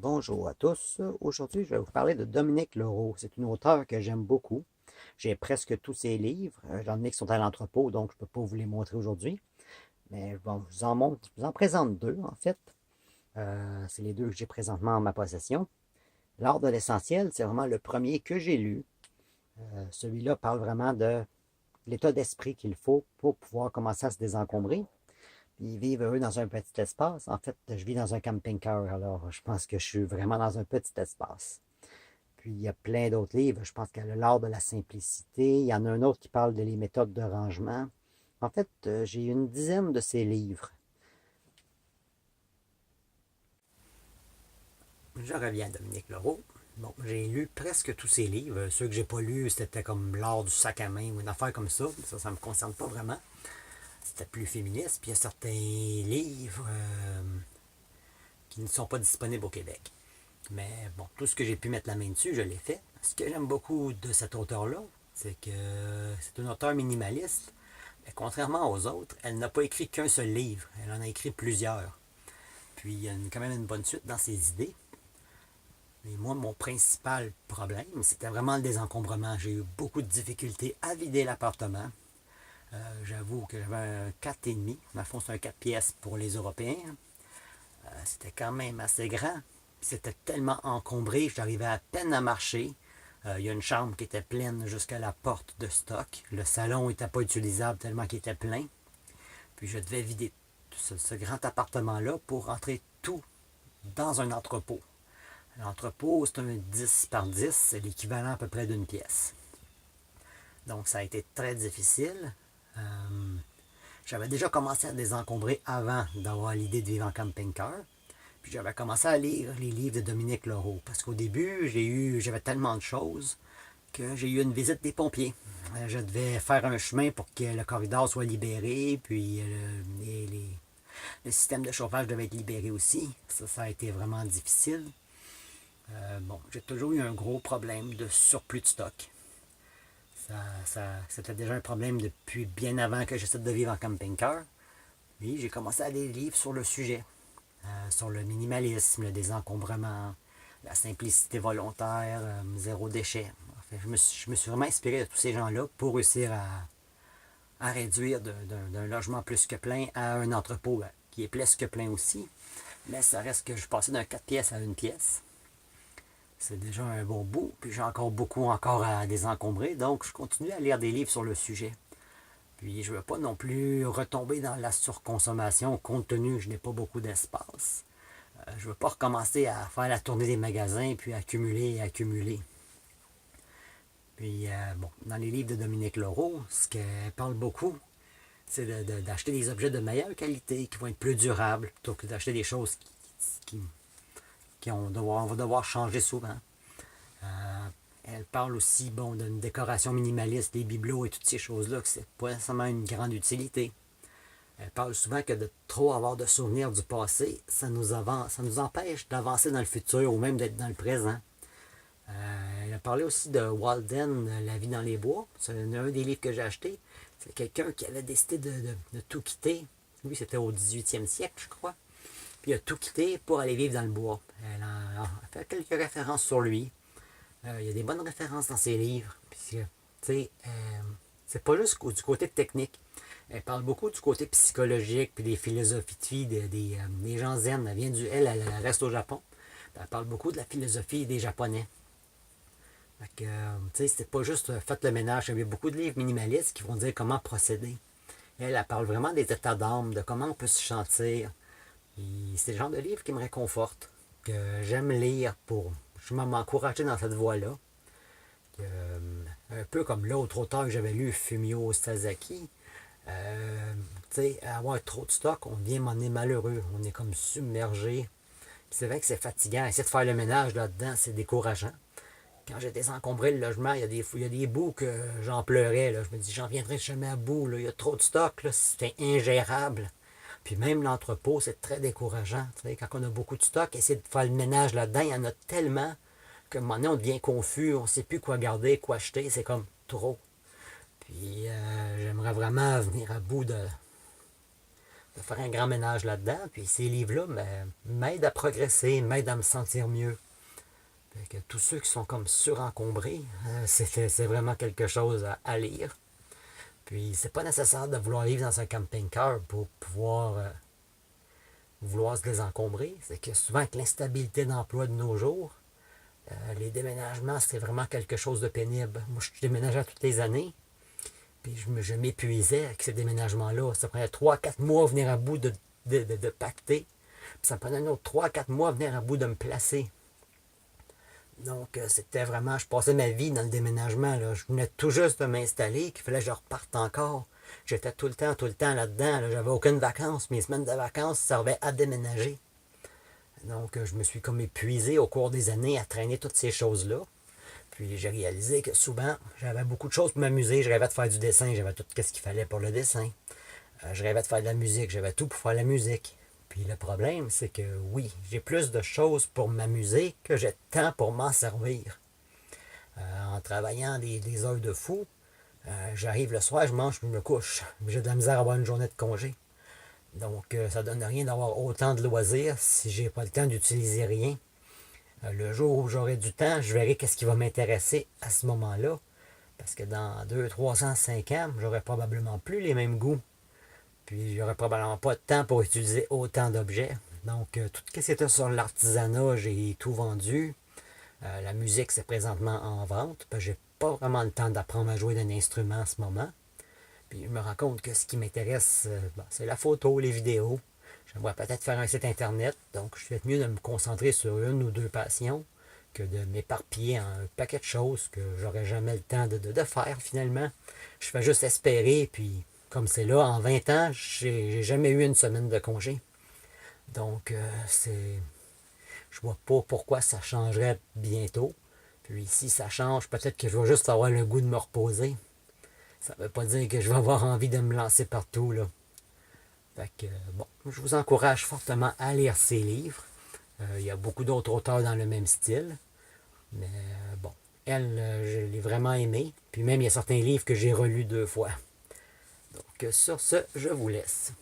Bonjour à tous. Aujourd'hui, je vais vous parler de Dominique Leroux. C'est une auteure que j'aime beaucoup. J'ai presque tous ses livres. J'en ai qui sont à l'entrepôt, donc je ne peux pas vous les montrer aujourd'hui. Mais bon, je vous en présente deux, en fait. C'est les deux que j'ai présentement en ma possession. L'art de l'essentiel, c'est vraiment le premier que j'ai lu. Celui-là parle vraiment de l'état d'esprit qu'il faut pour pouvoir commencer à se désencombrer. Ils vivent, eux, dans un petit espace. En fait, je vis dans un camping-car, alors je pense que je suis vraiment dans un petit espace. Puis, il y a plein d'autres livres. Je pense qu'il y a l'art de la simplicité. Il y en a un autre qui parle de les méthodes de rangement. En fait, j'ai une dizaine de ces livres. Je reviens à Dominique Leroux. Bon, j'ai lu presque tous ses livres. Ceux que j'ai pas lus, c'était comme l'art du sac à main ou une affaire comme ça. Ça me concerne pas vraiment. C'était plus féministe. Puis il y a certains livres qui ne sont pas disponibles au Québec. Mais bon, tout ce que j'ai pu mettre la main dessus, je l'ai fait. Ce que j'aime beaucoup de cet auteur-là, c'est que c'est un auteur minimaliste. Mais contrairement aux autres, elle n'a pas écrit qu'un seul livre. Elle en a écrit plusieurs. Puis il y a quand même une bonne suite dans ses idées. Mais moi, mon principal problème, c'était vraiment le désencombrement. J'ai eu beaucoup de difficultés à vider l'appartement. J'avoue que j'avais un 4,5. Dans le fond, c'est un 4 pièces pour les Européens. C'était quand même assez grand. C'était tellement encombré, j'arrivais à peine à marcher. Il y a une chambre qui était pleine jusqu'à la porte de stock. Le salon n'était pas utilisable tellement qu'il était plein. Puis je devais vider ce grand appartement-là pour rentrer tout dans un entrepôt. L'entrepôt, c'est un 10 par 10, c'est l'équivalent à peu près d'une pièce. Donc ça a été très difficile. J'avais déjà commencé à désencombrer avant d'avoir l'idée de vivre en camping-car. Puis j'avais commencé à lire les livres de Dominique Leroux. Parce qu'au début, j'avais tellement de choses que j'ai eu une visite des pompiers. Je devais faire un chemin pour que le corridor soit libéré, puis le système de chauffage devait être libéré aussi. Ça a été vraiment difficile. Bon, j'ai toujours eu un gros problème de surplus de stock. C'était déjà un problème depuis bien avant que j'essaie de vivre en camping-car. Puis j'ai commencé à lire des livres sur le sujet. Sur le minimalisme, le désencombrement, la simplicité volontaire, zéro déchet. Enfin, je me suis vraiment inspiré de tous ces gens-là pour réussir à réduire d'un logement plus que plein à un entrepôt qui est plus que plein aussi. Mais ça reste que je passais d'un 4 pièces à une pièce. C'est déjà un bon bout, puis j'ai encore beaucoup encore à désencombrer, donc je continue à lire des livres sur le sujet. Puis je ne veux pas non plus retomber dans la surconsommation compte tenu que je n'ai pas beaucoup d'espace. Je ne veux pas recommencer à faire la tournée des magasins puis accumuler et accumuler. Puis bon, dans les livres de Dominique Leroux, ce qu'elle parle beaucoup, c'est d'acheter des objets de meilleure qualité, qui vont être plus durables, plutôt que d'acheter des choses on va devoir changer souvent. Elle parle aussi bon, d'une décoration minimaliste, des bibelots et toutes ces choses-là, que c'est pas nécessairement une grande utilité. Elle parle souvent que de trop avoir de souvenirs du passé, ça nous empêche d'avancer dans le futur ou même d'être dans le présent. Elle a parlé aussi de Walden, La vie dans les bois. C'est un des livres que j'ai acheté. C'est quelqu'un qui avait décidé de tout quitter. Lui, c'était au 18e siècle, je crois. Puis il a tout quitté pour aller vivre dans le bois. Elle a fait quelques références sur lui. Il y a des bonnes références dans ses livres. Puis, c'est pas juste du côté technique. Elle parle beaucoup du côté psychologique, puis des philosophies de vie des gens zen. Elle reste au Japon. Elle parle beaucoup de la philosophie des Japonais. C'est pas juste faites le ménage. Il y a beaucoup de livres minimalistes qui vont dire comment procéder. Elle parle vraiment des états d'âme, de comment on peut se sentir. C'est le genre de livre qui me réconforte, que j'aime lire pour m'encourager dans cette voie-là. Un peu comme l'autre auteur que j'avais lu, Fumio Sasaki. Avoir trop de stock, on devient malheureux. On est comme submergé. Puis c'est vrai que c'est fatigant. Essayer de faire le ménage là-dedans, c'est décourageant. Quand j'ai désencombré le logement, il y a des bouts que j'en pleurais. Là. Je me dis, j'en viendrai jamais à bout. Là. Il y a trop de stock. C'était ingérable. Puis même l'entrepôt, c'est très décourageant. Quand on a beaucoup de stock, essayer de faire le ménage là-dedans, il y en a tellement qu'à un moment donné, on devient confus. On ne sait plus quoi garder, quoi acheter. C'est comme trop. Puis j'aimerais vraiment venir à bout de de faire un grand ménage là-dedans. Puis ces livres-là m'aident à progresser, m'aident à me sentir mieux. Fait que tous ceux qui sont comme surencombrés, c'est vraiment quelque chose à lire. Puis c'est pas nécessaire de vouloir vivre dans un camping-car pour pouvoir vouloir se désencombrer. C'est que souvent avec l'instabilité d'emploi de nos jours, les déménagements, c'est vraiment quelque chose de pénible. Moi, je déménageais toutes les années. Puis je m'épuisais avec ces déménagements-là. Ça prenait 3-4 mois à venir à bout de pacter. Puis ça prenait un autre 3-4 mois à venir à bout de me placer. Donc, c'était vraiment... Je passais ma vie dans le déménagement. Là. Je venais tout juste de m'installer, qu'il fallait que je reparte encore. J'étais tout le temps là-dedans. Là. J'avais aucune vacances. Mes semaines de vacances servaient à déménager. Donc, je me suis comme épuisé au cours des années à traîner toutes ces choses-là. Puis j'ai réalisé que souvent, j'avais beaucoup de choses pour m'amuser. Je rêvais de faire du dessin, j'avais tout ce qu'il fallait pour le dessin. Je rêvais de faire de la musique, j'avais tout pour faire la musique. Puis le problème, c'est que oui, j'ai plus de choses pour m'amuser que j'ai de temps pour m'en servir. En travaillant des heures de fou, j'arrive le soir, je mange, je me couche. J'ai de la misère à avoir une journée de congé. Donc ça donne rien d'avoir autant de loisirs si j'ai pas le temps d'utiliser rien. Le jour où j'aurai du temps, je verrai qu'est-ce qui va m'intéresser à ce moment-là. Parce que dans 2, 300, 5 ans, j'aurai probablement plus les mêmes goûts. Puis j'aurai probablement pas de temps pour utiliser autant d'objets. Donc tout ce qui était sur l'artisanat, j'ai tout vendu. La musique, c'est présentement en vente. J'ai pas vraiment le temps d'apprendre à jouer d'un instrument en ce moment. Puis je me rends compte que ce qui m'intéresse, c'est la photo, les vidéos. J'aimerais peut-être faire un site internet, donc je vais être mieux de me concentrer sur une ou deux passions que de m'éparpiller en un paquet de choses que j'aurais jamais le temps de faire finalement. Je fais juste espérer, puis comme c'est là, en 20 ans, j'ai jamais eu une semaine de congé. Donc je vois pas pourquoi ça changerait bientôt. Puis si ça change, peut-être que je vais juste avoir le goût de me reposer. Ça veut pas dire que je vais avoir envie de me lancer partout, là. Fait que, bon, je vous encourage fortement à lire ces livres. Il y a beaucoup d'autres auteurs dans le même style. Mais bon, elle, je l'ai vraiment aimée. Puis même, il y a certains livres que j'ai relus 2 fois. Donc, sur ce, je vous laisse.